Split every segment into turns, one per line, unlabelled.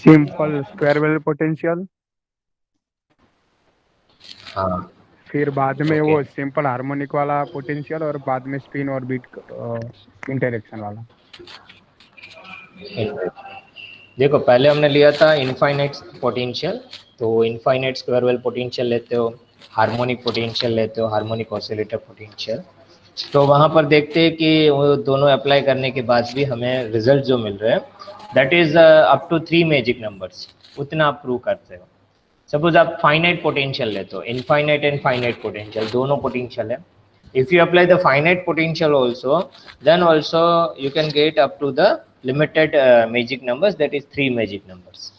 Simple square well potential,
हाँ
फिर बाद में
ओके।
वो सिंपल हार्मोनिक वाला पोटेंशियल, और बाद में स्पिन ऑर्बिट इंटरेक्शन वाला।
देखो पहले हमने लिया था इनफाइनाइट पोटेंशियल, तो इनफाइनाइट स्क्वायर वेल पोटेंशियल लेते हो, हार्मोनिक पोटेंशियल लेते हो, हार्मोनिक ऑसिलेटर पोटेंशियल। तो वहाँ पर देखते हैं कि वो दोनों अप्लाई करने के बाद भी हमें रिजल्ट जो मिल रहे हैं that is up to 3 magic numbers, उतना आप प्रूव करते हो। सपोज आप फाइनाइट पोटेंशियल लेते हो, इनफाइनाइट एंड फाइनाइट पोटेंशियल दोनों पोटेंशियल है। If you apply the finite potential also, then also you can get up to the limited magic numbers, that is 3 magic numbers.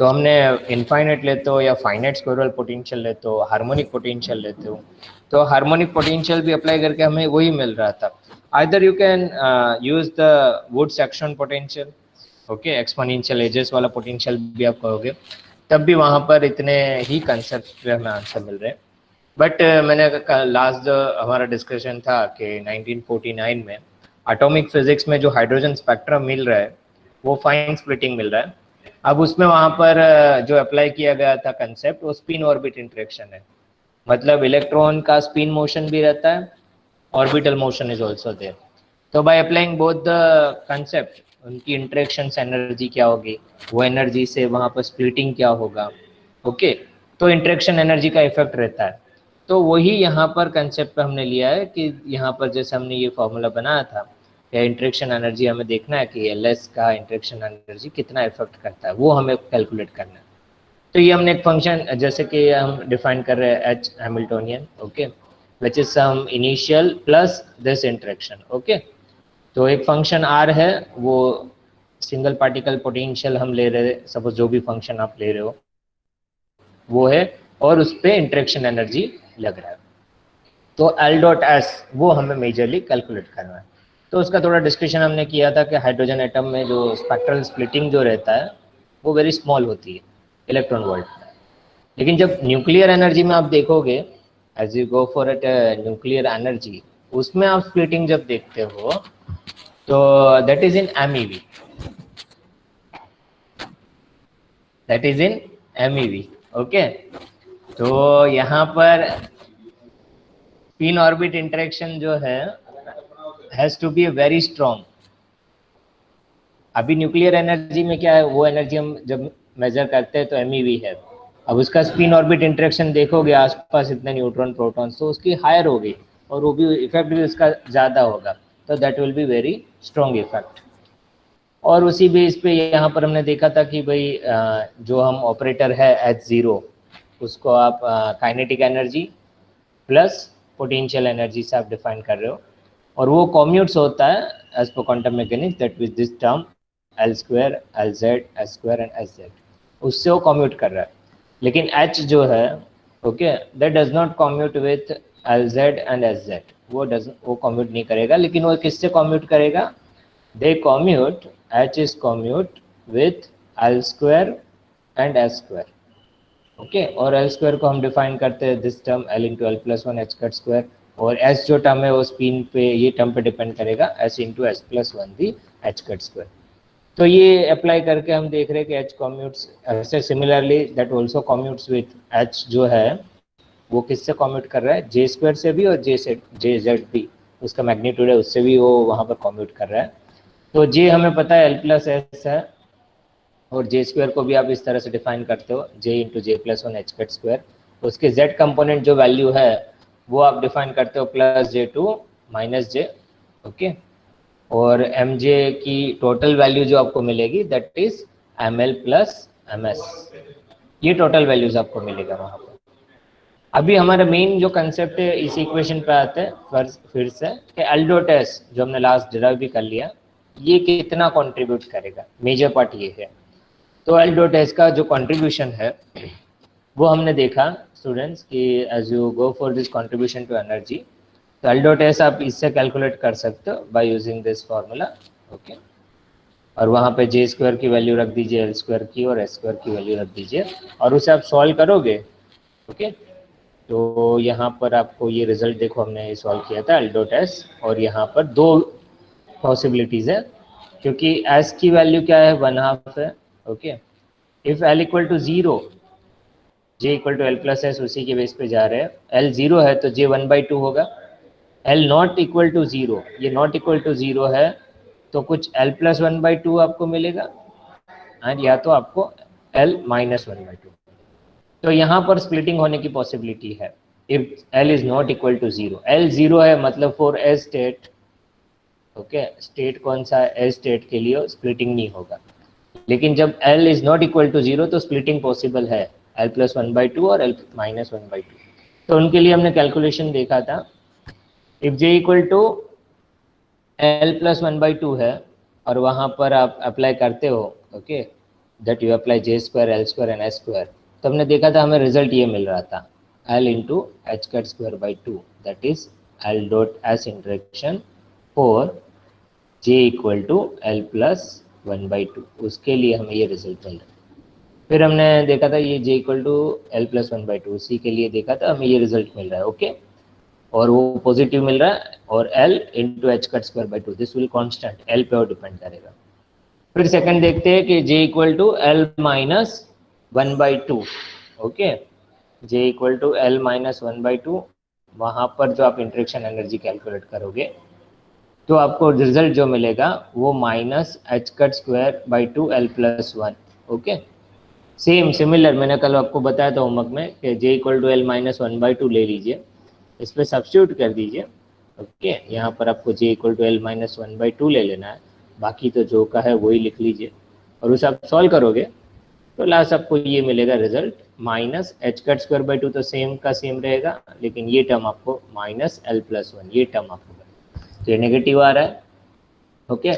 तो हमने infinite लेते हो या फाइनाइट स्क्वायर पोटेंशियल लेते हो, harmonic potential लेते हो, तो हार्मोनिक पोटेंशियल भी अप्लाई करके हमें वही मिल रहा था। Either you can use the Woods Saxon potential, okay, exponential edges वाला पोटेंशियल भी आप कहोगे, तब भी वहाँ पर इतने ही कंसेप्ट पे हमें आंसर मिल रहे हैं। बट मैंने लास्ट जो हमारा डिस्कशन था कि 1949 में एटॉमिक फिजिक्स में जो हाइड्रोजन स्पेक्ट्रम मिल रहा है वो फाइन स्प्लिटिंग मिल रहा है। अब उसमें वहाँ पर जो अप्लाई किया गया था कंसेप्ट वो स्पिन ऑर्बिट इंटरेक्शन है, मतलब इलेक्ट्रॉन का स्पिन मोशन भी रहता है, orbital motion is also there. तो by applying both the concept उनकी इंटरेक्शन एनर्जी क्या होगी, वो एनर्जी से वहाँ पर स्प्लिटिंग क्या होगा, ओके। तो इंटरेक्शन एनर्जी का इफेक्ट रहता है। तो वही यहाँ पर कंसेप्ट पे हमने लिया है कि यहाँ पर जैसे हमने ये फॉर्मूला बनाया था या इंटरेक्शन एनर्जी हमें देखना है कि एल एस का इंटरेक्शन एनर्जी कितना इफेक्ट करता है, वो हमें कैलकुलेट करना है। तो ये हमने एक फंक्शन जैसे कि हम डिफाइन कर रहे हैं H Hamiltonian, okay, which is some initial plus this interaction, okay. तो एक फंक्शन आर है, वो सिंगल पार्टिकल पोटेंशियल हम ले रहे हैं, सपोज जो भी फंक्शन आप ले रहे हो वो है, और उस पर इंटरेक्शन एनर्जी लग रहा है। तो एल डॉट एस वो हमें मेजरली कैलकुलेट करना है। तो उसका थोड़ा डिस्कशन हमने किया था कि हाइड्रोजन एटम में जो स्पेक्ट्रल स्प्लिटिंग जो रहता है वो वेरी स्मॉल होती है इलेक्ट्रॉन वोल्ट। लेकिन जब न्यूक्लियर एनर्जी में आप देखोगे, as you go for at nuclear energy, उसमें आप स्प्लिटिंग जब देखते हो तो that is in MEV, that is in MEV, okay. तो यहाँ पर स्पिन ऑर्बिट इंटरेक्शन जो है has to be very strong. अभी न्यूक्लियर एनर्जी में क्या है, वो एनर्जी हम जब मेजर करते हैं तो MEV है। अब उसका स्पिन ऑर्बिट इंटरेक्शन देखोगे आसपास इतने न्यूट्रॉन प्रोटॉन, तो उसकी हायर होगी और वो भी इफेक्ट भी उसका ज़्यादा होगा, तो that will B very strong effect. और उसी बेस पे यहाँ पर हमने देखा था कि भाई जो हम ऑपरेटर है H0 उसको आप kinetic energy plus potential energy से आप डिफाइन कर रहे हो, और वो कॉम्यूट्स होता है as per quantum mechanics that with this term L square LZ S² and SZ, उससे वो कॉम्यूट कर रहा है। लेकिन H जो है, okay, that does not commute with LZ and SZ, वो कॉम्यूट नहीं करेगा। लेकिन वो किससे कॉम्यूट करेगा, they commute, H is commute with L square and S square, okay. और L स्क्वायर को हम डिफाइन करते हैं this term L into L plus 1 H cut square, और S जो टर्म है वो स्पिन पे, ये टर्म पे डिपेंड करेगा S इंटू S प्लस 1 दी H कट स्क्वायर। तो ये अप्लाई करके हम देख रहे हैं कि H कॉम्यूट्स, ऐसे similarly that also commutes with H जो है वो किससे कॉम्यूट कर रहा है, J स्क्वायर से भी और JZ भी, उसका मैग्नीट्यूड है उससे भी वो वहाँ पर कॉम्यूट कर रहा है। तो J हमें पता है L प्लस एस है, और J स्क्वायर को भी आप इस तरह से डिफाइन करते हो J into J plus 1 H cut square. उसके Z कंपोनेंट जो वैल्यू है वो आप डिफाइन करते हो plus J2 minus J, okay. और MJ की टोटल वैल्यू जो आपको मिलेगी that is ML plus MS, ये टोटल वैल्यूज आपको मिलेगा वहाँ पर। अभी हमारा मेन जो कंसेप्ट है इस इक्वेशन पे आते हैं फिर से कि L डॉट S जो हमने लास्ट डिराइव भी कर लिया, ये कितना कंट्रीब्यूट करेगा, मेजर पार्ट ये है। तो L डॉट S का जो कंट्रीब्यूशन है वो हमने देखा स्टूडेंट्स कि as you go for this contribution to energy, तो L डॉट S आप इससे कैलकुलेट कर सकते हो by using this formula, okay. और वहाँ पे J स्क्वायर की वैल्यू रख दीजिए L स्क्वायर की, और S स्क्वायर की वैल्यू रख दीजिए, और उसे आप सॉल्व करोगे, ओके। तो यहाँ पर आपको ये रिजल्ट देखो, हमने सॉल्व किया था L डॉट S, और यहाँ पर दो पॉसिबिलिटीज़ है क्योंकि S की वैल्यू क्या है 1/2 है, okay. If L equal to zero, J equal to L plus S उसी के बेस पे जा रहे हैं, एल जीरो है तो जे 1/2 होगा। L not equal to zero, ये नॉट इक्वल टू जीरो है तो कुछ एल प्लस 1/2 आपको मिलेगा, एंड या तो आपको एल माइनस 1/2। तो यहाँ पर स्प्लिटिंग होने की पॉसिबिलिटी है if L is not equal to zero. L zero है मतलब for S state, okay, state कौन सा है, एस स्टेट के लिए स्प्लिटिंग नहीं होगा। लेकिन जब L is not equal to zero तो स्प्लिटिंग पॉसिबल है, एल प्लस 1/2 और एल माइनस 1/2। तो उनके लिए हमने कैलकुलेशन देखा था, if J equal to L plus 1/2 है और वहाँ पर आप अप्लाई करते हो, okay, that you apply J square L square and S square, तो हमने देखा था हमें रिजल्ट ये मिल रहा था, L into H cut square by 2, that is L dot S interaction for J equal to L plus 1/2, उसके लिए हमें ये रिजल्ट मिल रहा है। फिर हमने देखा था ये जे इक्वल टू एल प्लस 1/2, उसी के लिए देखा था, हमें ये रिजल्ट मिल रहा है, ओके, और वो पॉजिटिव मिल रहा है, और L into H cut square by 2, this will constant, L पे और डिपेंड करेगा। फिर सेकंड देखते हैं कि J equal to L minus 1/2, okay, J equal to L minus 1/2, वहाँ पर जो आप इंटरेक्शन एनर्जी कैलकुलेट करोगे तो आपको रिजल्ट जो मिलेगा वो minus H cut square by 2 L plus 1, okay. Same similar मैंने कल आपको बताया था होमवर्क में कि J equal to L minus 1/2 ले लीजिए, इस पर सब्स्टिट्यूट कर दीजिए, ओके। यहाँ पर आपको जे इक्वल टू एल माइनस 1/2 ले लेना है, बाकी तो जो का है वही लिख लीजिए, और उसे आप सॉल्व करोगे तो लास्ट आपको ये मिलेगा result, minus H cut square by 2 तो सेम का सेम रहेगा, लेकिन ये टर्म आपको माइनस एल प्लस 1, ये टर्म आपको, तो ये नेगेटिव आ रहा है, ओके।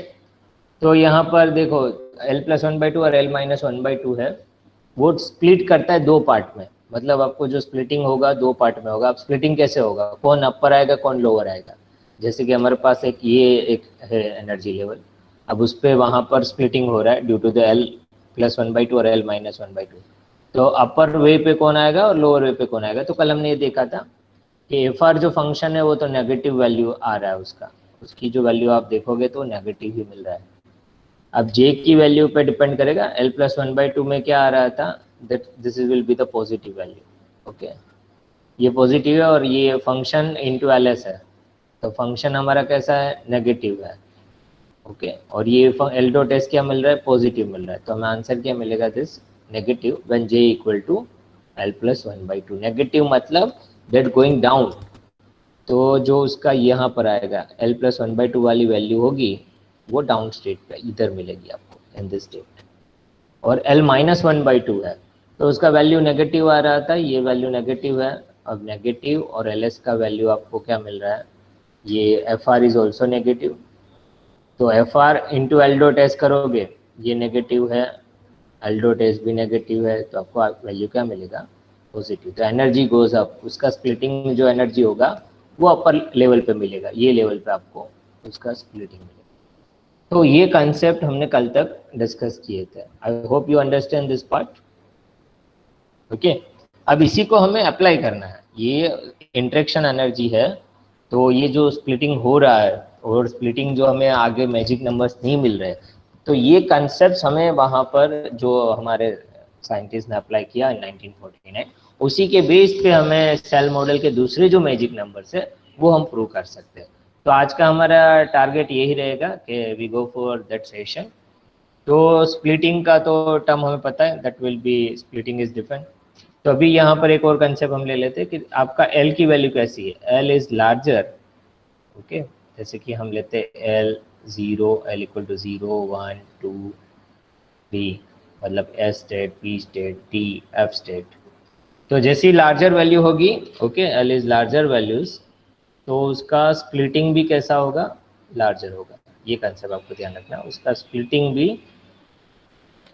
तो यहाँ पर देखो एल प्लस 1/2 और एल माइनस 1/2 है, वो स्प्लिट करता है दो पार्ट में, मतलब आपको जो स्प्लिटिंग होगा दो पार्ट में होगा। अब स्प्लिटिंग कैसे होगा, कौन अपर आएगा कौन लोअर आएगा, जैसे कि हमारे पास एक ये एक है एनर्जी लेवल, अब उस पर वहाँ पर स्प्लिटिंग हो रहा है due to the L plus 1/2 और एल माइनस 1/2, तो अपर वे पे कौन आएगा और लोअर वे पे कौन आएगा। तो कल हमने ये देखा था कि एफ आर जो फंक्शन है वो तो नेगेटिव वैल्यू आ रहा है उसका, उसकी जो वैल्यू आप देखोगे तो नेगेटिव ही मिल रहा है। अब जे की वैल्यू पे डिपेंड करेगा, एल प्लस 1/2 में क्या आ रहा था, that this will be the positive value, okay, ये पॉजिटिव है, और ये फंक्शन इंटू एल एस है, तो फंक्शन हमारा कैसा है, नेगेटिव है, ओके, और ये एल डॉट एस क्या मिल रहा है, पॉजिटिव मिल रहा है, तो हमें आंसर क्या मिलेगा, this negative when J equal to L plus 1/2। Negative मतलब दैट गोइंग डाउन, तो जो उसका यहाँ पर आएगा एल प्लस 1/2 वाली वैल्यू होगी वो डाउन स्टेट पे इधर मिलेगी आपको इन दिस स्टेट, और एल माइनस 1/2 है तो उसका वैल्यू नेगेटिव आ रहा था, ये वैल्यू नेगेटिव है। अब नेगेटिव और एल एस का वैल्यू आपको क्या मिल रहा है, ये F R is also negative, तो F R into L dot S करोगे, ये नेगेटिव है, एल डॉट एस भी नेगेटिव है, तो आपको वैल्यू क्या मिलेगा, पॉजिटिव। तो एनर्जी गोज अप, उसका स्प्लिटिंग जो एनर्जी होगा वो अपर लेवल पे मिलेगा, ये लेवल पे आपको उसका स्प्लिटिंग मिलेगा। तो ये कंसेप्ट हमने कल तक डिस्कस किए थे, आई hope you understand this part, okay. अब इसी को हमें अप्लाई करना है, ये इंटरेक्शन एनर्जी है, तो ये जो स्प्लिटिंग हो रहा है और स्प्लिटिंग जो हमें आगे मैजिक नंबर्स नहीं मिल रहे, तो ये कंसेप्ट हमें वहाँ पर जो हमारे साइंटिस्ट ने अप्लाई किया 1949, उसी के बेस पे हमें सेल मॉडल के दूसरे जो मैजिक नंबर्स है वो हम प्रूव कर सकते हैं। तो आज का हमारा टारगेट यही रहेगा कि we go for that session. तो स्प्लिटिंग का तो टर्म हमें पता है, that will be splitting is different. तो अभी यहाँ पर एक और कंसेप्ट हम ले लेते हैं कि आपका एल की वैल्यू कैसी है, एल इज लार्जर, ओके, जैसे कि हम लेते हैं एल 0, एल इक्वल टू 0 1 2 3, मतलब S state, P state, T, F state. तो जैसी लार्जर वैल्यू होगी, okay, L is larger values, तो उसका स्प्लिटिंग भी कैसा होगा, लार्जर होगा। ये कंसेप्ट आपको ध्यान रखना, उसका स्प्लिटिंग भी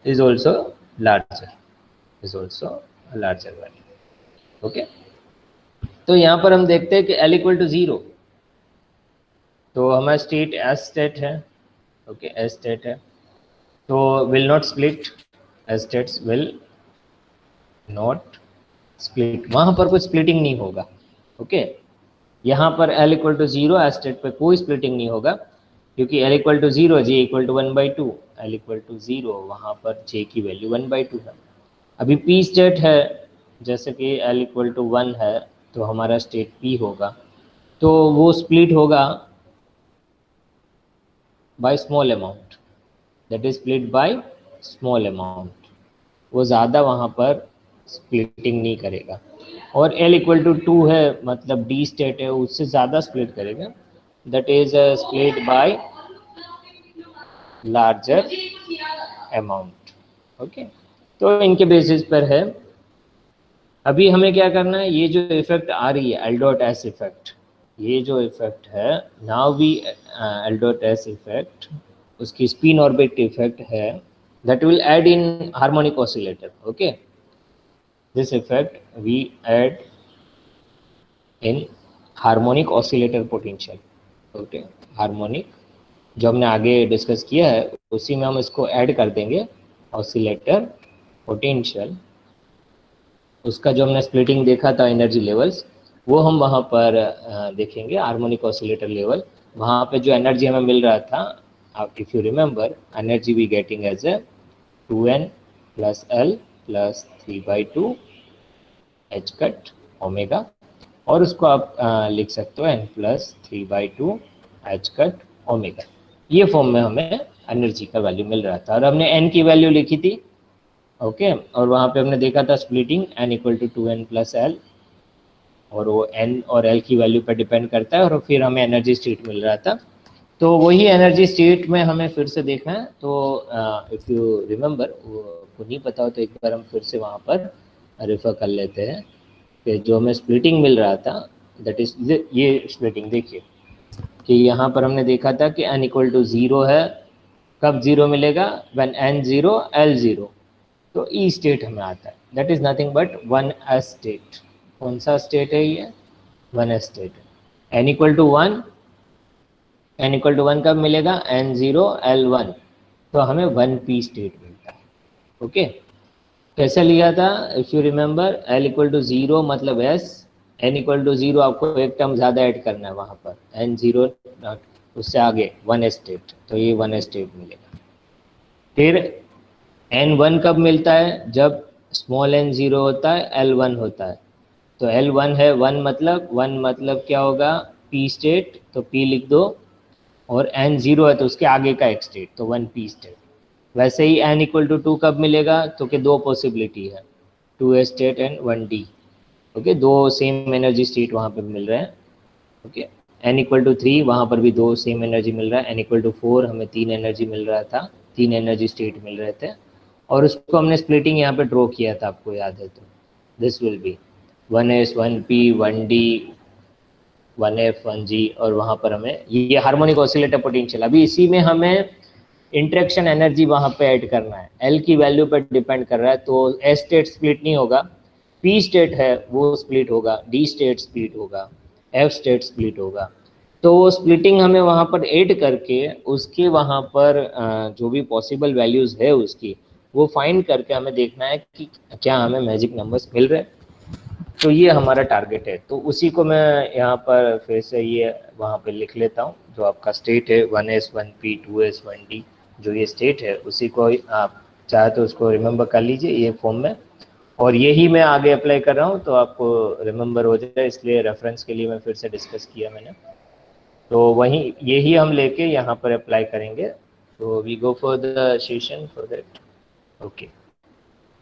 is also larger, is also larger value, okay. तो यहाँ पर हम देखते हैं कि एल इक्वल टू 0, तो हमारा स्टेट एस स्टेट है, ओके, एस स्टेट है, तो will not split, S states will not split, वहाँ पर कोई स्प्लिटिंग नहीं होगा, ओके। यहाँ पर L equal to 0 S state पे कोई स्प्लिटिंग नहीं होगा, क्योंकि L equal to 0 J equal to 1/2, L equal to 0, वहाँ पर J की वैल्यू 1/2 है। अभी P स्टेट है, जैसे कि L इक्वल टू 1 है तो हमारा स्टेट P होगा, तो वो स्प्लिट होगा by small amount, that is split by small amount, वो ज़्यादा वहाँ पर स्प्लिटिंग नहीं करेगा। और L इक्वल टू 2 है, मतलब D स्टेट है, उससे ज़्यादा स्प्लिट करेगा, that is split by larger amount. Okay, तो इनके बेसिस पर है। अभी हमें क्या करना है, ये जो इफेक्ट आ रही है एल डॉट एस इफेक्ट, ये जो इफेक्ट है, now V L dot S effect, उसकी स्पिन ऑर्बिट इफेक्ट है, that will add in harmonic oscillator. Okay, this effect we add in harmonic oscillator potential. Okay, harmonic जो हमने आगे discuss किया है उसी में हम इसको ऐड कर देंगे, ऑसिलेटर पोटेंशियल, उसका जो हमने स्प्लिटिंग देखा था एनर्जी लेवल्स, वो हम वहाँ पर देखेंगे हार्मोनिक ऑसिलेटर लेवल। वहाँ पे जो एनर्जी हमें मिल रहा था, आप if you remember, energy we getting as a 2n plus L plus 3/2 H cut omega, और उसको आप लिख सकते हो n plus 3/2 H cut omega. ये फॉर्म में हमें एनर्जी का वैल्यू मिल रहा था और हमने n की वैल्यू लिखी थी। ओके, और वहाँ पे हमने देखा था splitting n equal to 2n plus L, और वो n और l की वैल्यू पर डिपेंड करता है, और फिर हमें एनर्जी स्टेट मिल रहा था। तो वही एनर्जी स्टेट में हमें फिर से देखना है। तो इफ़ यू रिमेंबर, को नहीं पता हो तो एक बार हम फिर से वहाँ पर रेफर कर लेते हैं कि जो हमें स्प्लिटिंग मिल रहा था, दैट इज ये स्प्लिटिंग देखिए कि यहाँ पर हमने देखा था कि n इक्वल टू 0 है। कब 0 मिलेगा? व्हेन n 0 l 0, तो ई स्टेट हमें आता है, that is nothing but 1s state. कौन सा स्टेट है ये? 1s state. n equal to 1, n equal to 1 कब मिलेगा? n 0 l 1, तो हमें 1p स्टेट मिलता है। ओके, कैसे लिया था? If you remember, l equal to 0 मतलब s, n इक्वल टू 0 आपको एक टर्म ज़्यादा ऐड करना है वहाँ पर, n 0 उससे आगे 1s स्टेट, तो ये 1s स्टेट मिलेगा। फिर n1 कब मिलता है? जब स्मॉल n 0 होता है, l1 होता है, तो l1 है 1 मतलब क्या होगा? p स्टेट, तो p लिख दो, और n 0 है तो उसके आगे का एक स्टेट, तो 1p स्टेट। वैसे ही n इक्वल टू 2 कब मिलेगा? तो कि दो पॉसिबिलिटी है, 2s state and 1d। Okay, दो सेम एनर्जी स्टेट वहाँ पे मिल रहे हैं। ओके, n इक्वल टू 3, वहाँ पर भी दो सेम एनर्जी मिल रहा है। n इक्वल टू 4 हमें 3 एनर्जी मिल रहा था, 3 एनर्जी स्टेट मिल रहे थे, और उसको हमने स्प्लिटिंग यहाँ पे ड्रॉ किया था, आपको याद है तो। This will B 1s 1p 1d 1f 1g, और वहाँ पर हमें ये हार्मोनिक ऑसिलेटर पोटेंशियल। अभी इसी में हमें इंटरेक्शन एनर्जी वहाँ पे ऐड करना है, एल की वैल्यू पर डिपेंड कर रहा है, तो एस स्टेट स्प्लिट नहीं होगा, पी स्टेट है वो स्प्लिट होगा, डी स्टेट स्प्लिट होगा, एफ स्टेट स्प्लिट होगा। तो वो स्प्लिटिंग हमें वहाँ पर ऐड करके उसके वहाँ पर जो भी पॉसिबल वैल्यूज़ है उसकी, वो फाइंड करके हमें देखना है कि क्या हमें मैजिक नंबर्स मिल रहे हैं। तो ये हमारा टारगेट है। तो उसी को मैं यहाँ पर फिर से ये वहाँ पे लिख लेता हूँ, जो आपका स्टेट है 1s 1p 2s 1d, जो ये स्टेट है उसी को आप चाहे तो उसको रिमेंबर कर लीजिए ये फॉर्म में, और यही मैं आगे अप्लाई कर रहा हूँ तो आपको रिमेंबर हो जाए, इसलिए रेफरेंस के लिए मैं फिर से डिस्कस किया मैंने। तो वहीं यही हम लेके यहाँ पर अप्लाई करेंगे। तो we go for the session for that. Okay,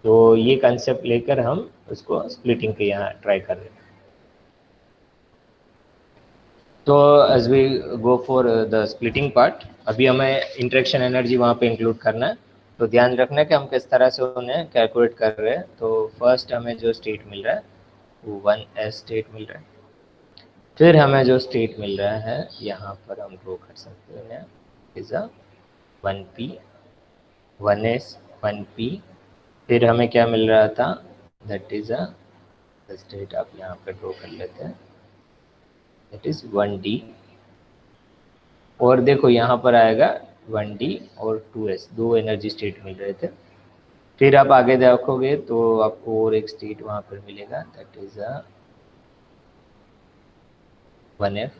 तो ये कंसेप्ट लेकर हम उसको स्प्लिटिंग के यहाँ ट्राई कर रहे हैं। तो as we go for the splitting part, अभी हमें इंटरेक्शन एनर्जी वहाँ पे इंक्लूड करना है, तो ध्यान रखना है कि हम किस तरह से उन्हें कैलकुलेट कर रहे हैं। तो फर्स्ट हमें जो स्टेट मिल रहा है वो 1s स्टेट मिल रहा है, फिर हमें जो स्टेट मिल रहा है यहाँ पर हम ड्रॉ कर सकते हैं is a 1p 1s 1p, फिर हमें क्या मिल रहा था? दैट इज अ स्टेट, आप यहाँ पे ड्रॉ कर लेते हैं, दैट इज 1d, और देखो यहाँ पर आएगा 1d और 2s, दो एनर्जी स्टेट मिल रहे थे। फिर आप आगे देखोगे तो आपको और एक स्टेट वहाँ पर मिलेगा, दैट इज अ 1f,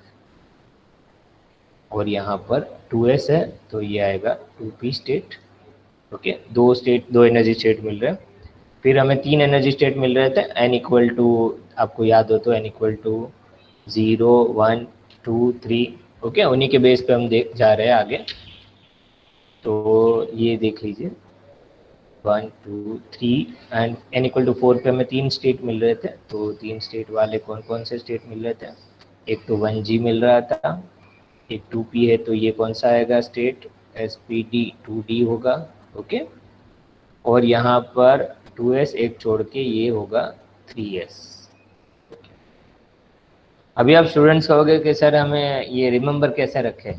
और यहाँ पर 2s है तो ये आएगा 2p स्टेट, ओके, दो एनर्जी स्टेट मिल रहे हैं। फिर हमें 3 एनर्जी स्टेट मिल रहे थे, n इक्वल टू, आपको याद हो तो n इक्वल टू 0 1 2 3। ओके, उन्हीं के बेस पे हम देख जा रहे हैं आगे। तो ये देख लीजिए 1 2 3 एंड n इक्वल टू 4 पे हमें 3 स्टेट मिल रहे थे। तो 3 स्टेट वाले कौन कौन से स्टेट मिल रहे थे? एक तो 1g मिल रहा था, एक 2p है, तो ये कौन सा आएगा स्टेट? spd 2d होगा। ओके, और यहाँ पर 2s एक छोड़ के ये होगा 3s। अभी आप स्टूडेंट्स कहोगे कि सर हमें ये रिमेंबर कैसे रखें,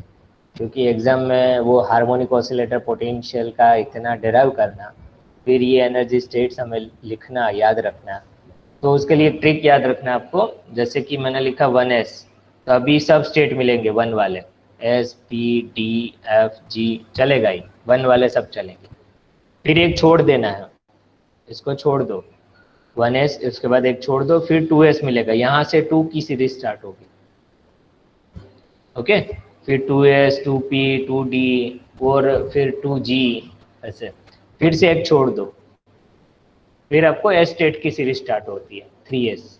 क्योंकि एग्जाम में वो हार्मोनिक ऑसिलेटर पोटेंशियल का इतना डेराइव करना, फिर ये एनर्जी स्टेट्स हमें लिखना, याद रखना। तो उसके लिए ट्रिक याद रखना आपको। जैसे कि मैंने लिखा 1s, तो अभी सब स्टेट मिलेंगे 1 वाले, s p d f g चलेगा ही, 1 वाले सब चलेंगे। फिर एक छोड़ देना है, इसको छोड़ दो, 1s, उसके बाद एक छोड़ दो, फिर 2s मिलेगा, यहाँ से 2 की सीरीज स्टार्ट होगी। ओके, फिर 2s 2p 2d और फिर 2g, ऐसे फिर से एक छोड़ दो, फिर आपको s स्टेट की सीरीज स्टार्ट होती है 3s।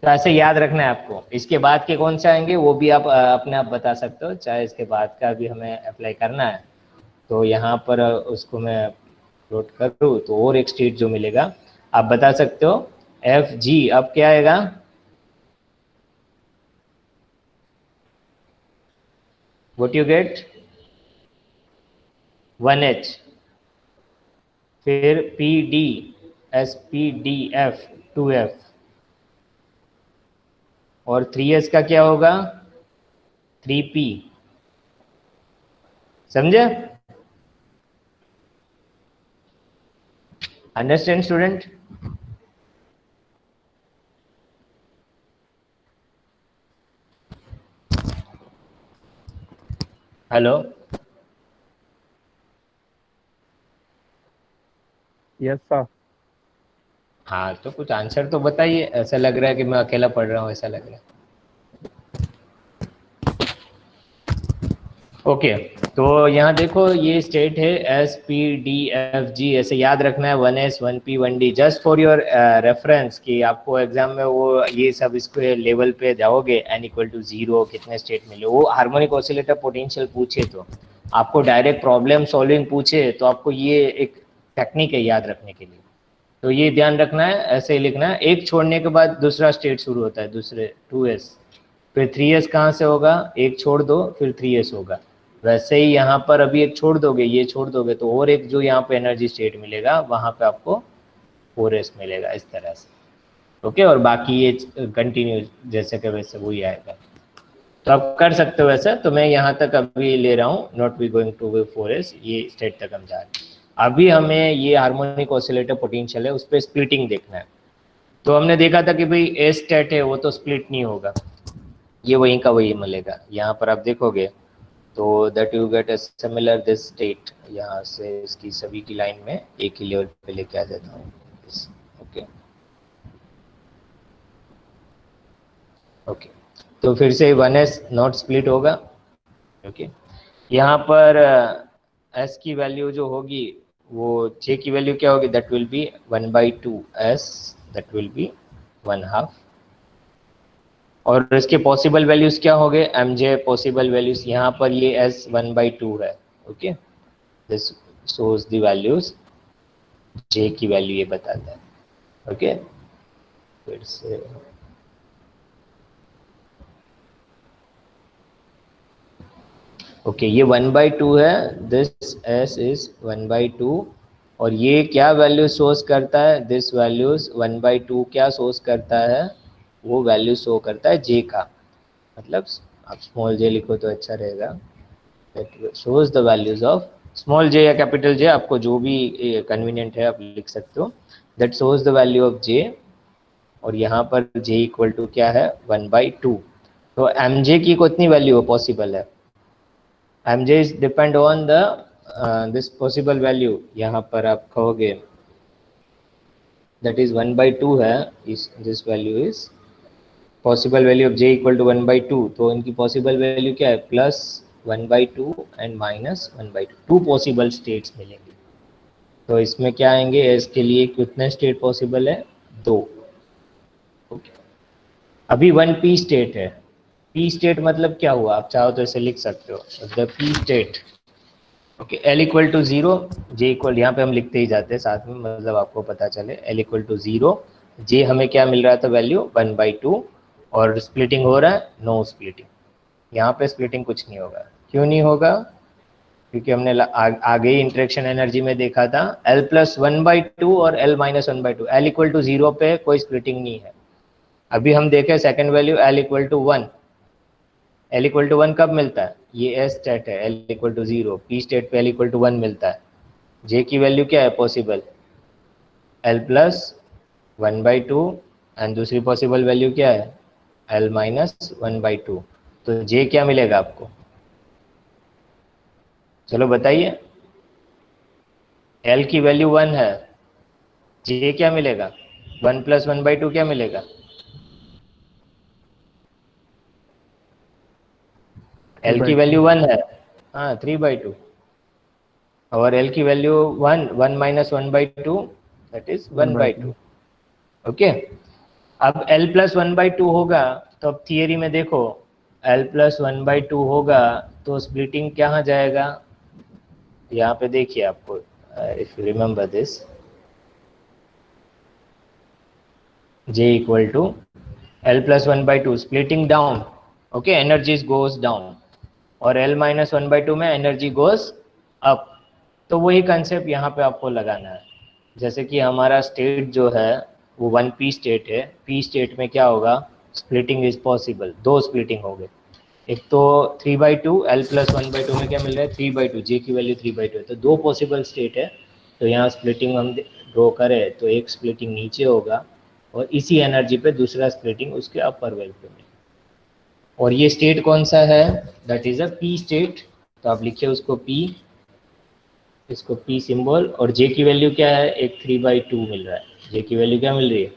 तो ऐसे याद रखना है आपको। इसके बाद के कौन से आएंगे वो भी आप अपने आप बता सकते हो, चाहे इसके बाद का भी हमें अप्लाई करना है। तो यहाँ पर उसको मैं प्लॉट करूँ तो और एक स्टेट जो मिलेगा आप बता सकते हो, एफ जी। अब क्या आएगा? What you get? 1h, फिर P D, S P D F 2f, और 3s का क्या होगा? 3p। समझे? Understand student? Hello,
yes sir.
हाँ तो कुछ आंसर तो बताइए, ऐसा लग रहा है कि मैं अकेला पढ़ रहा हूँ, ऐसा लग रहा है। ओके, तो यहाँ देखो ये स्टेट है S P D F G, ऐसे याद रखना है 1s 1p 1d, just for your reference कि आपको एग्जाम में वो ये सब इसके लेवल पे जाओगे n इक्वल टू 0 कितने स्टेट मिले, वो हार्मोनिक ऑसिलेटर पोटेंशियल पूछे तो आपको डायरेक्ट प्रॉब्लम सॉल्विंग पूछे तो आपको ये एक टेक्निक है याद रखने के लिए। तो ये ध्यान रखना है, ऐसे ही लिखना है, एक छोड़ने के बाद दूसरा स्टेट शुरू होता है, दूसरे 2s, फिर 3s कहाँ से होगा? एक छोड़ दो फिर 3s होगा। वैसे ही यहाँ पर अभी एक छोड़ दोगे, ये छोड़ दोगे, तो और एक जो यहाँ पे एनर्जी स्टेट मिलेगा वहाँ पे आपको 4s मिलेगा, इस तरह से। ओके, और बाकी ये कंटिन्यू जैसे कि वैसे वही आएगा। तो आप कर सकते हो वैसे। तो मैं यहाँ तक अभी ले रहा हूँ, not we going to 4s, ये स्टेट तक हम जा रहे हैं। अभी हमें ये हार्मोनिक ऑसिलेटर पोटेंशियल है, उस पर स्प्लिटिंग देखना है। तो हमने देखा था कि भाई ए स्टेट है वो तो स्प्लिट नहीं होगा, ये वहीं का वही मिलेगा। यहाँ पर आप देखोगे तो that you get a similar this state, यहाँ से इसकी सभी की लाइन में एक ही लेवल पे लेके आ जाता हूँ। ओके ओके, तो फिर से 1s नॉट स्प्लिट होगा। ओके, यहाँ पर s की वैल्यू जो होगी वो j की वैल्यू क्या होगी? That will B 1/2s, that will be 1/2। और इसके पॉसिबल वैल्यूज क्या हो गए? mj पॉसिबल वैल्यूज, यहाँ पर ये s 1/2 है। Okay, this shows the values, j की वैल्यू ये बताता है। ओके, फिर से ओके, ये 1/2 है, दिस s इज 1/2, और ये क्या वैल्यू सोर्स करता है? दिस वैल्यूज 1/2 क्या सोर्स करता है? वो वैल्यू शो करता है j का, मतलब आप स्मॉल j लिखो तो अच्छा रहेगा, that shows the values of small j या कैपिटल j, आपको जो भी कन्वीनियंट है आप लिख सकते हो, that shows the value of j। और यहाँ पर j इक्वल टू क्या है? 1/2। तो mj की कितनी वैल्यू पॉसिबल है? mj is depend on the this possible value, यहाँ पर आप कहोगे दैट इज 1/2 है, इस this value is possible value of j equal to 1/2। तो इनकी पॉसिबल वैल्यू क्या है? Plus 1/2 and -1/2, two possible states मिलेंगे। तो इसमें क्या आएंगे, एस के लिए कितने स्टेट पॉसिबल है, 2। ओके, अभी 1p स्टेट है। p स्टेट मतलब क्या हुआ, आप चाहो तो इसे लिख सकते हो, the p state. Okay, l equal to 0, j equal, यहाँ पे हम लिखते ही जाते हैं साथ में, मतलब आपको पता चले, l इक्वल टू 0, j हमें क्या मिल रहा था वैल्यू 1/2, और स्प्लिटिंग हो रहा है, नो स्प्लिटिंग। यहाँ पे स्प्लिटिंग कुछ नहीं होगा, क्यों नहीं होगा, क्योंकि हमने आगे ही इंटरेक्शन एनर्जी में देखा था L प्लस 1/2 और L minus 1/2, L equal to 0 पे कोई स्प्लिटिंग नहीं है। अभी हम देखें second value L equal to 1, L equal to 1 कब मिलता है, ये S स्टेट है, L equal to 0, P state पे L इक्वल टू 1 मिलता है। J की वैल्यू क्या है पॉसिबल, L प्लस 1/2, एंड दूसरी पॉसिबल वैल्यू क्या है, L माइनस 1/2। तो J क्या मिलेगा आपको, चलो बताइए, L की वैल्यू 1 है, J क्या मिलेगा, 1 प्लस 1/2 क्या मिलेगा, L की
3/2।
वैल्यू 1 है, हाँ 3/2, और L की value 1, 1 minus 1/2 that is
1/2।
1/2। Okay, अब L प्लस 1/2 होगा, तो अब थियरी में देखो, L प्लस 1/2 होगा तो स्प्लिटिंग कहाँ जाएगा, यहाँ पे देखिए आपको, if you remember this, J equal to L plus 1/2 splitting down, okay, energy goes down, और L माइनस 1/2 में एनर्जी गोज अप। तो वही कंसेप्ट यहाँ पे आपको लगाना है, जैसे कि हमारा स्टेट जो है वो 1p स्टेट है, p स्टेट में क्या होगा, स्प्लिटिंग इज पॉसिबल, दो स्प्लिटिंग हो गए, एक तो 3/2, L प्लस 1/2 में क्या मिल रहा है 3/2, J की वैल्यू 3/2 है, तो दो पॉसिबल स्टेट है। तो यहाँ स्प्लिटिंग हम ड्रॉ करें तो एक स्प्लिटिंग नीचे होगा, और इसी एनर्जी पे दूसरा स्प्लिटिंग उसके अपर वैल्यू पे मिलेगा। और ये स्टेट कौन सा है, that is a p state, तो आप लिखिए उसको p, इसको p सिंबल, और j की वैल्यू क्या है, एक 3/2 मिल रहा है, j की वैल्यू क्या मिल रही है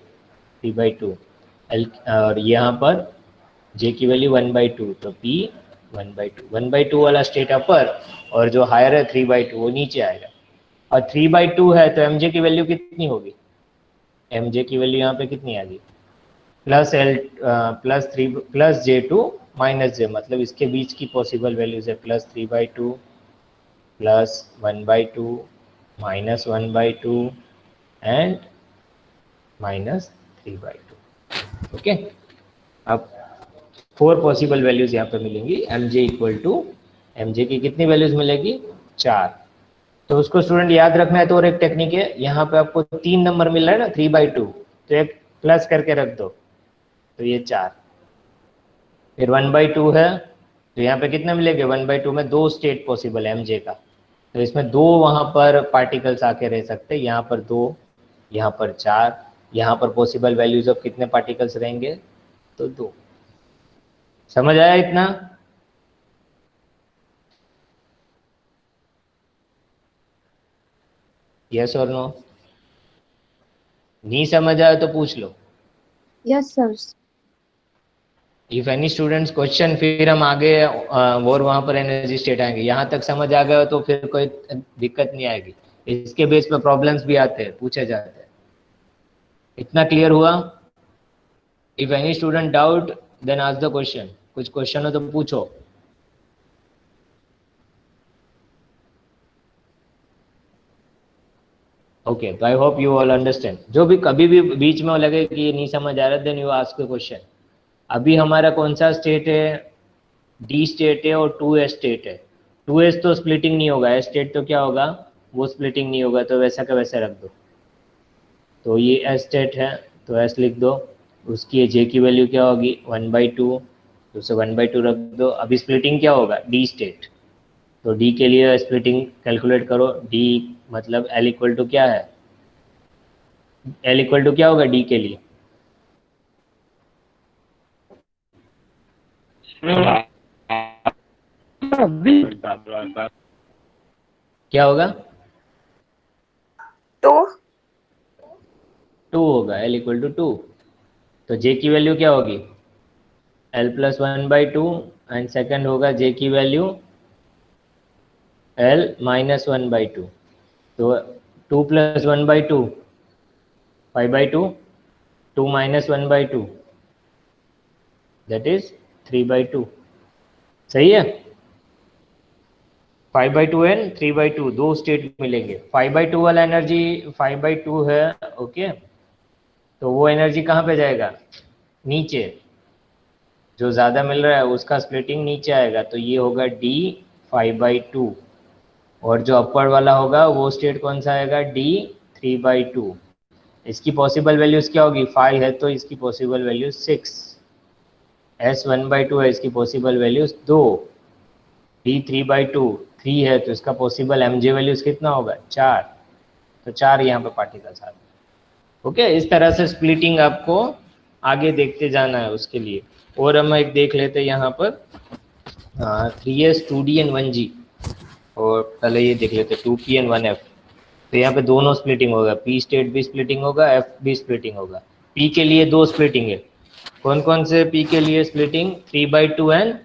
3/2, L, और यहाँ पर j की वैल्यू 1/2, तो p 1/2, 1/2 वाला स्टेट अपर, और जो हायर है 3/2 वो नीचे आएगा, और 3/2 है तो mj की वैल्यू कितनी होगी, mj की वैल्यू यहाँ पे कितनी आ गई, plus L plus 3 plus J2 minus J, मतलब इसके बीच की पॉसिबल वैल्यूज है +3/2, +1/2, -1/2 एंड -3/2। ओके, अब 4 पॉसिबल वैल्यूज यहाँ पे मिलेंगी, mj इक्वल टू, mj की कितनी वैल्यूज मिलेगी 4। तो उसको स्टूडेंट याद रखना है, तो और एक टेक्निक है, यहाँ पे आपको 3 नंबर मिल रहा है ना 3/2, तो एक प्लस करके रख दो, तो ये 4, फिर 1/2 है, तो यहाँ पे कितने मिलेंगे 1/2 में दो स्टेट पॉसिबल है mj का, तो इसमें दो वहाँ पर पार्टिकल्स आके रह सकते हैं, यहाँ पर 2, यहाँ पर 4, यहाँ पर पॉसिबल वैल्यूज ऑफ कितने पार्टिकल्स रहेंगे, तो 2। समझ आया इतना, यस और नो, नहीं समझ आया तो पूछ लो।
Yes, sir.
If any students question, फिर हम आगे और वहाँ पर एनर्जी स्टेट आएंगे, यहाँ तक समझ आ गया तो फिर कोई दिक्कत नहीं आएगी, इसके बेस पे प्रॉब्लम्स भी आते हैं, पूछे जाते हैं। इतना क्लियर हुआ, if any student doubt then ask the question, कुछ क्वेश्चन हो तो पूछो। ओके, तो I hope you all understand, जो भी कभी भी बीच में लगे कि ये नहीं समझ आ रहा, then you ask the question. अभी हमारा कौन सा स्टेट है, डी स्टेट है और 2s स्टेट है, 2s तो स्प्लिटिंग नहीं होगा, एस स्टेट तो क्या होगा, वो स्प्लिटिंग नहीं होगा, तो वैसा का वैसा रख दो। तो ये एस स्टेट है, तो एस लिख दो, उसकी जे की वैल्यू क्या होगी 1/2, तो उसे 1/2 रख दो। अभी स्प्लिटिंग क्या होगा डी स्टेट, तो डी के लिए स्प्लिटिंग कैलकुलेट करो, डी मतलब एल इक्वल टू क्या है, एल इक्वल टू क्या होगा डी के लिए, क्या होगा
2.
2 होगा, एल इक्वल टू 2। तो जे की वैल्यू क्या होगी L प्लस 1/2, एंड सेकेंड होगा जे की वैल्यू L माइनस 1/2, तो 2 प्लस 1/2 5/2, 2 माइनस 1/2 दैट इज 3/2। सही है, 5/2 एंड 3/2 दो स्टेट मिलेंगे। 5/2 वाला एनर्जी 5/2 है, ओके, तो वो एनर्जी कहाँ पे जाएगा, नीचे, जो ज़्यादा मिल रहा है उसका स्प्लिटिंग नीचे आएगा, तो ये होगा D 5/2, और जो अपर वाला होगा वो स्टेट कौन सा आएगा, D 3/2। इसकी पॉसिबल वैल्यूज क्या होगी, 5 है तो इसकी पॉसिबल वैल्यूज 6, S 1/2 है, इसकी पॉसिबल वैल्यूज 2, D 3/2 3 है तो इसका पॉसिबल MJ वैल्यूज कितना होगा, 4, तो 4 यहाँ पे पार्टिकल्स आते हैं। ओके, इस तरह से स्प्लिटिंग आपको आगे देखते जाना है उसके लिए। और हम एक देख लेते हैं यहाँ पर 3s 2d एंड 1g, और पहले ये देख लेते हैं 2p एंड 1f। तो यहाँ पे दोनों स्प्लिटिंग होगा, p स्टेट भी स्प्लिटिंग होगा, f भी स्प्लिटिंग होगा। p के लिए दो स्प्लिटिंग है, कौन कौन से p के लिए स्प्लिटिंग, 3/2 एंड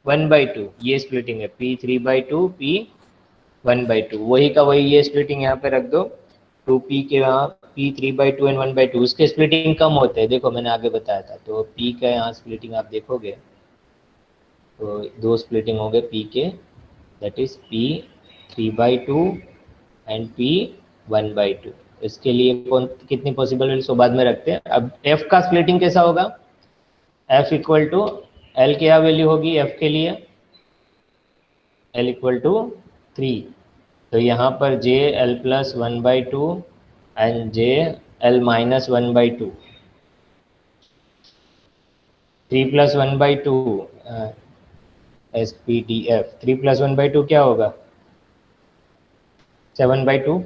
1/2, ये स्प्लिटिंग है, p 3/2 p 1/2, वही का वही ये स्प्लिटिंग यहाँ पे रख दो, 2p के यहाँ p 3/2 एंड 1/2, उसके स्प्लिटिंग कम होते हैं, देखो मैंने आगे बताया था। तो p का यहाँ स्प्लिटिंग आप देखोगे तो दो स्प्लिटिंग हो गए p के, that is p 3/2 and p 1/2। इसके लिए कौन कितनी पॉसिबल वैल्यूज बाद में रखते हैं। अब f का स्प्लिटिंग कैसा होगा, f इक्वल टू l क्या वैल्यू होगी f के लिए, l इक्वल टू 3, तो यहाँ पर j l plus 1/2 and j l minus 1/2, 3 plus 1/2 SPDF, 3 plus 1/2 क्या होगा, 7/2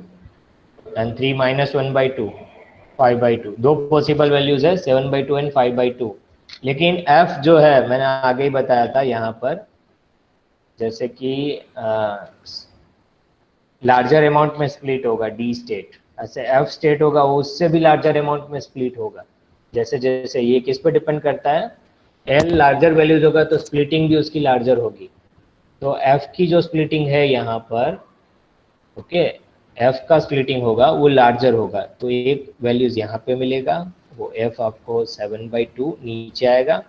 एंड 3 माइनस 1/2 5/2, दो पॉसिबल वैल्यूज है 7/2 एंड 5/2। लेकिन f जो है मैंने आगे ही बताया था यहाँ पर, जैसे कि लार्जर अमाउंट में स्प्लिट होगा D स्टेट, ऐसे F स्टेट होगा वो उससे भी लार्जर अमाउंट में स्प्लिट होगा। जैसे जैसे ये किस पर डिपेंड करता है, L लार्जर वैल्यूज होगा तो स्प्लिटिंग भी उसकी लार्जर होगी। तो F की जो स्प्लिटिंग है यहाँ पर, ओके, F का स्प्लिटिंग होगा वो लार्जर होगा, तो एक वैल्यूज यहाँ पे मिलेगा, वो F आपको 7/2 नीचे आएगा,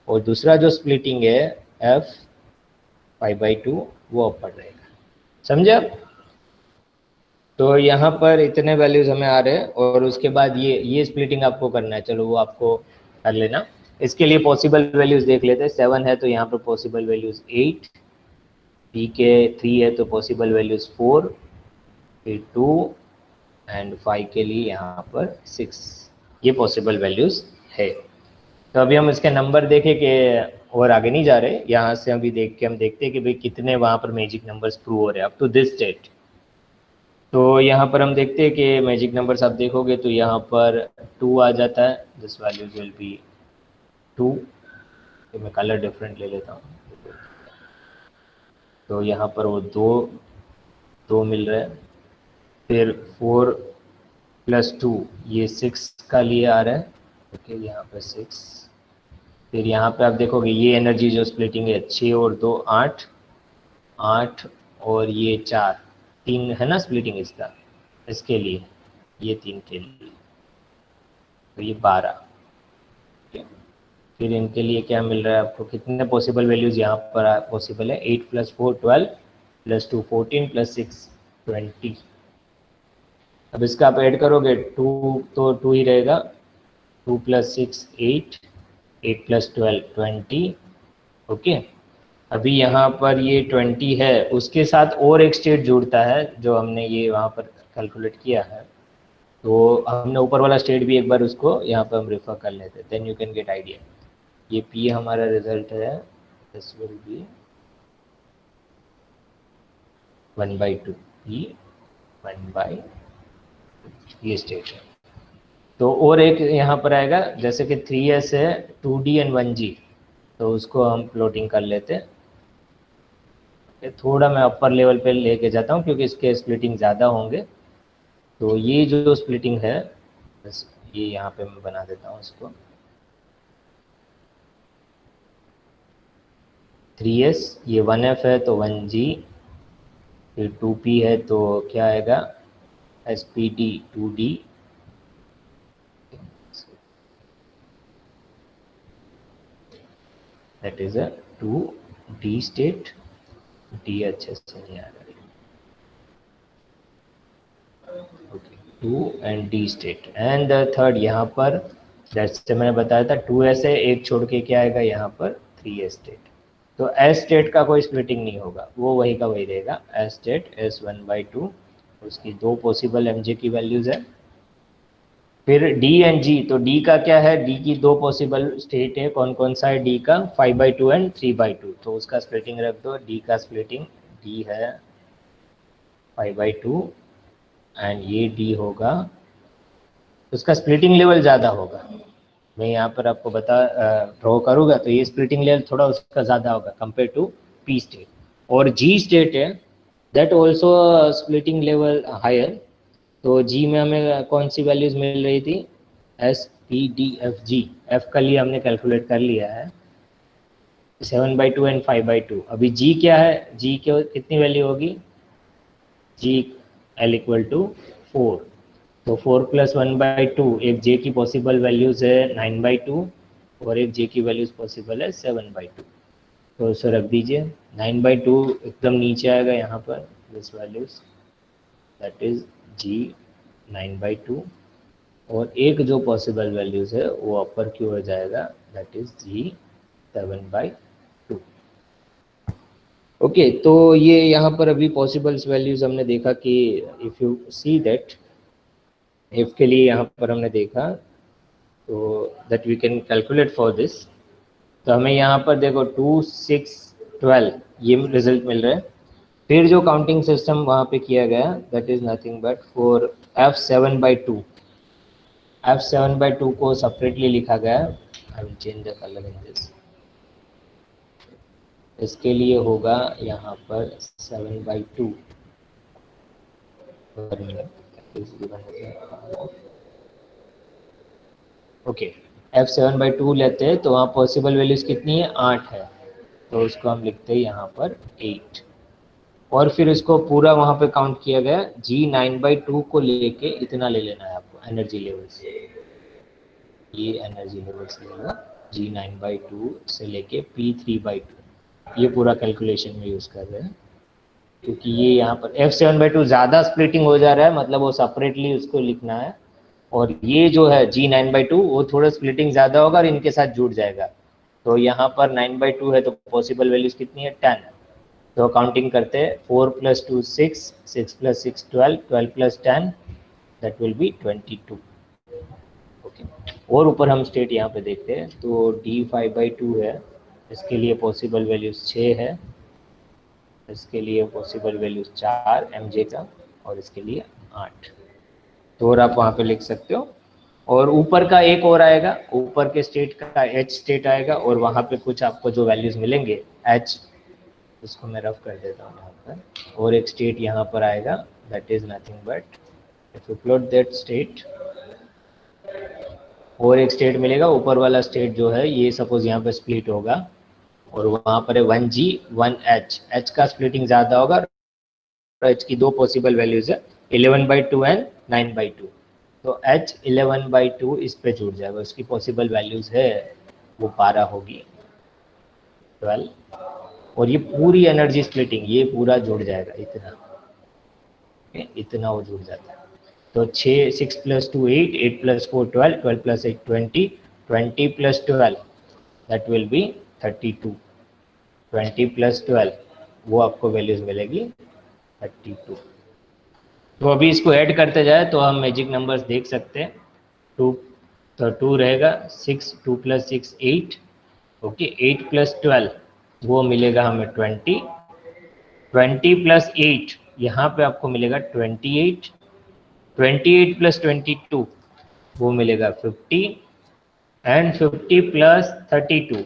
और दूसरा जो स्प्लिटिंग है F 5/2 वो ऊपर रहेगा। समझे आप? तो यहाँ पर इतने वैल्यूज हमें आ रहे हैं, और उसके बाद ये स्प्लिटिंग आपको करना है, चलो वो आपको कर लेना। इसके लिए पॉसिबल वैल्यूज देख लेते हैं, 7 है तो यहाँ पर पॉसिबल वैल्यूज 8, p के 3 है तो पॉसिबल वैल्यूज 4, फिर 2 एंड 5 के लिए यहाँ पर 6, ये पॉसिबल वैल्यूज है। तो अभी हम इसके नंबर देखें कि, और आगे नहीं जा रहे, यहाँ से अभी देख के हम देखते हैं कि भाई कितने वहाँ पर मैजिक नंबर्स प्रूव हो रहे हैं अप टू दिस स्टेट। तो यहाँ पर हम देखते हैं कि मैजिक नंबर्स आप देखोगे तो यहाँ पर 2 आ जाता है, दिस वैल्यू विल बी 2, तो मैं कलर डिफरेंट ले लेता हूँ। तो यहाँ पर वो दो मिल रहा है, फिर 4 प्लस 2 ये 6 का लिए आ रहा है, ओके, यहाँ पर 6। फिर यहाँ पे आप देखोगे ये एनर्जी जो स्प्लिटिंग है 6 और 2 8, 8 और ये 4, 3 है ना स्प्लिटिंग इसका, इसके लिए ये 3 के लिए, तो ये 12। फिर इनके लिए क्या मिल रहा है आपको, कितने पॉसिबल वैल्यूज यहाँ पर पॉसिबल है, 8 प्लस 4 12 प्लस 2 14 प्लस 6 20। अब इसका आप ऐड करोगे 2 तो 2 ही रहेगा, 2 प्लस 6 8, 8 प्लस 12 20, ओके। अभी यहाँ पर ये 20 है, उसके साथ और एक स्टेट जुड़ता है जो हमने ये वहाँ पर कैलकुलेट किया है, तो हमने ऊपर वाला स्टेट भी एक बार उसको यहाँ पर हम रेफर कर लेते हैं, then you can get idea. ये P हमारा रिजल्ट है, दिस विल बी 1/2, P 1/2, ये स्टेट है। तो और एक यहाँ पर आएगा, जैसे कि 3s है 2d एंड 1g, तो उसको हम प्लॉटिंग कर लेते हैं। थोड़ा मैं अपर लेवल पे लेके जाता हूँ क्योंकि इसके स्प्लिटिंग ज़्यादा होंगे। तो ये जो स्प्लिटिंग है, बस ये यहाँ पे मैं बना देता हूँ इसको, 3s ये 1f है तो 1g, फिर 2p है तो क्या आएगा sp_d 2d, that is a 2d state, d अच्छे से नहीं आ रहा, okay 2 and d state and the third यहाँ पर जैसे मैंने बताया था 2s है, एक छोड़ के क्या आएगा यहाँ पर 3s स्टेट। तो s स्टेट का कोई स्प्लिटिंग नहीं होगा, वो वही का वही रहेगा s स्टेट s1/2, उसकी दो पॉसिबल mj की वैल्यूज है। फिर d एंड g, तो d का क्या है, d की दो पॉसिबल स्टेट है, कौन कौन सा है d का 5/2 एंड 3/2, तो उसका स्प्लिटिंग रख दो, d का स्प्लिटिंग d है 5/2 एंड ये d होगा, उसका स्प्लिटिंग लेवल ज़्यादा होगा। मैं यहाँ पर आपको ड्रॉ करूँगा तो ये स्प्लिटिंग लेवल थोड़ा उसका ज़्यादा होगा कंपेयर टू p स्टेट। और g स्टेट है that also splitting level higher, तो g में हमें कौन सी वैल्यूज मिल रही थी, s p d f g, f का लिए हमने कैलकुलेट कर लिया है 7/2 एंड 5/2। अभी g क्या है, g के कितनी वैल्यू होगी, g l = 4, तो 4 + 1/2, एक j की पॉसिबल वैल्यूज है 9/2 और एक j की वैल्यूज पॉसिबल है 7/2, तो उसे रख दीजिए। 9/2 एकदम नीचे आएगा यहाँ पर this values, that is g 9/2, और एक जो पॉसिबल वैल्यूज है वो अपर की ओर जाएगा, दैट इज g 7/2। ओके, तो ये यहाँ पर अभी पॉसिबल्स वैल्यूज हमने देखा कि if you see that if के लिए यहाँ पर हमने देखा तो that we can calculate for this, तो हमें यहाँ पर देखो 2 6 12 ये रिजल्ट मिल रहा है। फिर जो काउंटिंग सिस्टम वहाँ पे किया गया that is nothing but for f7/2, f7/2 को सेपरेटली लिखा गया, I will change the colour in this, इसके लिए होगा यहाँ पर 7/2 ओके, f7/2 लेते हैं तो वहाँ पॉसिबल वैल्यूज कितनी है, 8 है, तो उसको हम लिखते हैं यहाँ पर 8, और फिर इसको पूरा वहाँ पे काउंट किया गया, g 9/2 को लेके इतना ले लेना है आपको एनर्जी लेवल से, ये एनर्जी लेवल से लेना g 9/2 से लेके p3/2, ये पूरा कैलकुलेशन में यूज़ कर रहे हैं क्योंकि ये यहाँ पर f7/2 ज़्यादा स्प्लिटिंग हो जा रहा है, मतलब वो सेपरेटली उसको लिखना है, और ये जो है g 9/2 वो थोड़ा स्प्लिटिंग ज़्यादा होगा और इनके साथ जुड़ जाएगा, तो यहाँ पर 9/2 है तो पॉसिबल वैल्यूज कितनी है 10, तो काउंटिंग करते हैं 4 + 2 6, 6 + 6 12, 12 + 10 दैट विल बी 22। ओके, और ऊपर हम स्टेट यहाँ पे देखते हैं तो d 5/2 है, इसके लिए पॉसिबल वैल्यूज 6 है, इसके लिए पॉसिबल वैल्यूज 4 mj का, और इसके लिए 8, तो और आप वहाँ पे लिख सकते हो। और ऊपर का एक और आएगा, ऊपर के स्टेट का h स्टेट आएगा, और वहाँ पे कुछ आपको जो वैल्यूज मिलेंगे h, इसको मैं रफ कर देता हूँ यहाँ पर, और एक स्टेट यहाँ पर आएगा that is nothing but if you plot that state, और एक स्टेट मिलेगा, ऊपर वाला स्टेट जो है ये सपोज यहाँ पे स्प्लिट होगा, और वहाँ पर है 1g 1h, h का स्प्लिटिंग ज़्यादा होगा, h की दो पॉसिबल वैल्यूज है 11/2 एंड 9/2, तो h 11/2 इस पे जुड़ जाएगा, उसकी पॉसिबल वैल्यूज है वो 12 होगी 12, और ये पूरी एनर्जी स्प्लिटिंग ये पूरा जुड़ जाएगा इतना, इतना वो जुड़ जाता है, तो 6 + 2 8, 8 + 4 12, 12 + 8 20, 20 + 12 दैट विल बी 32, 20 + 12 वो आपको वैल्यूज मिलेगी 32। तो अभी इसको ऐड करते जाए तो हम मैजिक नंबर्स देख सकते हैं, 2 तो 2 रहेगा 6, 2 + 6 8, ओके 8 + 12 वो मिलेगा हमें 20, 20 + 8 यहाँ पे आपको मिलेगा 28, 28 + 22 वो मिलेगा 50, एंड 50 + 32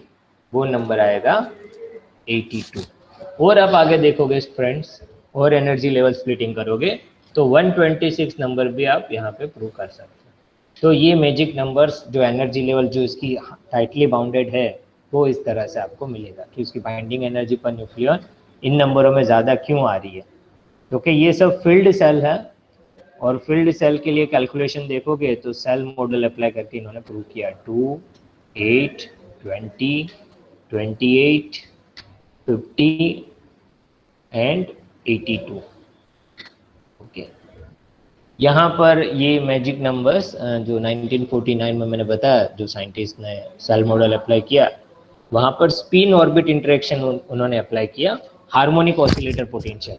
वो नंबर आएगा 82। और आप आगे देखोगे फ्रेंड्स, और एनर्जी लेवल स्प्लिटिंग करोगे तो 126 नंबर भी आप यहाँ पे प्रूव कर सकते हो। तो ये मैजिक नंबर्स जो एनर्जी लेवल जो इसकी टाइटली बाउंडेड है वो इस तरह से आपको मिलेगा कि उसकी बाइंडिंग एनर्जी पर न्यूक्लियन इन नंबरों में ज़्यादा क्यों आ रही है। क्योंकि ये सब फील्ड सेल है, और फील्ड सेल के लिए कैलकुलेशन देखोगे तो सेल मॉडल अप्लाई करके इन्होंने प्रूव किया 2, 8, 20, 28, 50 एंड 82। ओके, यहाँ पर ये मैजिक नंबर्स जो 1949 में मैंने बताया, जो साइंटिस्ट ने सेल मॉडल अप्लाई किया, वहाँ पर स्पिन ऑर्बिट इंटरेक्शन उन्होंने अप्लाई किया, हार्मोनिक ऑसिलेटर पोटेंशियल।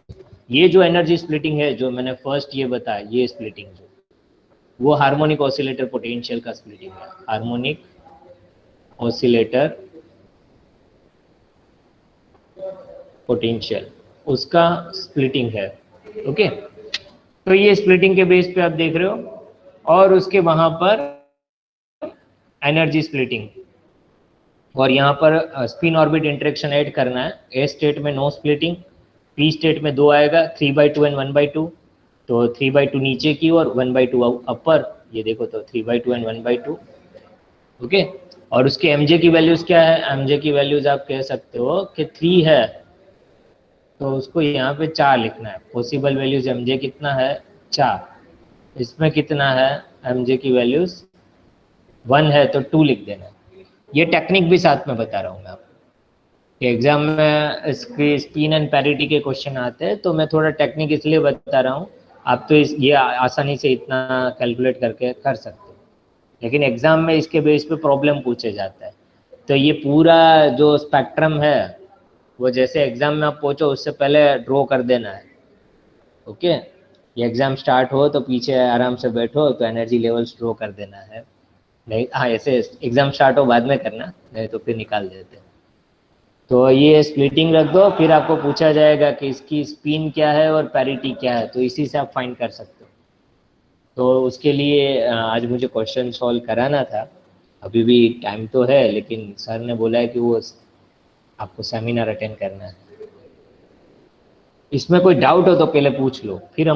ये जो एनर्जी स्प्लिटिंग है जो मैंने फर्स्ट ये बताया, ये स्प्लिटिंग जो वो हार्मोनिक ऑसिलेटर पोटेंशियल का स्प्लिटिंग है, हार्मोनिक ऑसिलेटर पोटेंशियल उसका स्प्लिटिंग है। ओके, तो ये स्प्लिटिंग के बेस पे आप देख रहे हो, और उसके वहां पर एनर्जी स्प्लिटिंग, और यहाँ पर स्पिन ऑर्बिट इंटरेक्शन ऐड करना है। ए स्टेट में नो स्प्लिटिंग, पी स्टेट में 2 आएगा, 3/2 एंड 1/2, तो 3/2 नीचे की और 1/2 अपर, ये देखो तो 3/2 एंड 1/2। ओके, और उसके एमजे की वैल्यूज क्या है? एमजे की वैल्यूज आप कह सकते हो कि 3 है, तो उसको यहाँ पे 4 लिखना है। पॉसिबल वैल्यूज एमजे कितना है? 4। इसमें कितना है एमजे की वैल्यूज? 1 है, तो 2 लिख देना। ये टेक्निक भी साथ में बता रहा हूँ मैं आपको। एग्जाम में इसकी स्पिन एंड पैरिटी के क्वेश्चन आते हैं, तो मैं थोड़ा टेक्निक इसलिए बता रहा हूँ, आप तो ये आसानी से इतना कैलकुलेट करके कर सकते हो, लेकिन एग्जाम में इसके बेस पे प्रॉब्लम पूछे जाता है। तो ये पूरा जो स्पेक्ट्रम है वो जैसे एग्जाम में आप पहुंचो उससे पहले ड्रॉ कर देना है। ओके, ये एग्जाम स्टार्ट हो तो पीछे आराम से बैठो, तो एनर्जी लेवल्स ड्रॉ कर देना है। नहीं, हाँ, ऐसे एग्जाम स्टार्ट हो बाद में करना, नहीं तो फिर निकाल देते हैं। तो ये स्प्लिटिंग रख दो, फिर आपको पूछा जाएगा कि इसकी स्पिन क्या है और पैरिटी क्या है, तो इसी से आप फाइंड कर सकते हो। तो उसके लिए आज मुझे क्वेश्चन सॉल्व कराना था। अभी भी टाइम तो है, लेकिन सर ने बोला है कि वो आपको सेमिनार अटेंड करना है। इसमें कोई डाउट हो तो पहले पूछ लो, फिर हम